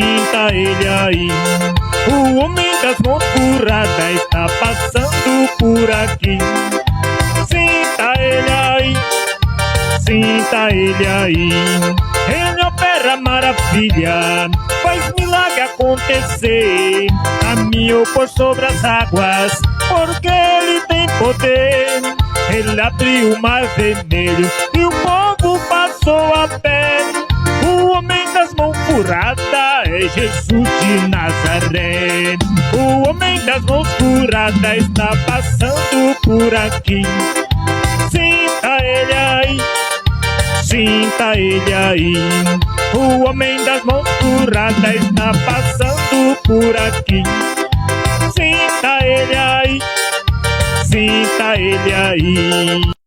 sinta ele aí. O homem das mãos furadas está passando por aqui. Sinta ele aí, sinta ele aí. Ele opera maravilha, faz milagre acontecer. Caminhou por sobre as águas, porque ele tem poder. Ele abriu o mar vermelho e o povo passou a pé. O homem das mãos furadas é Jesus de Nazaré. O homem das mãos furadas está passando por aqui. Sinta ele aí, sinta ele aí. O homem das mãos furadas está passando por aqui. Sinta ele aí, sinta ele aí.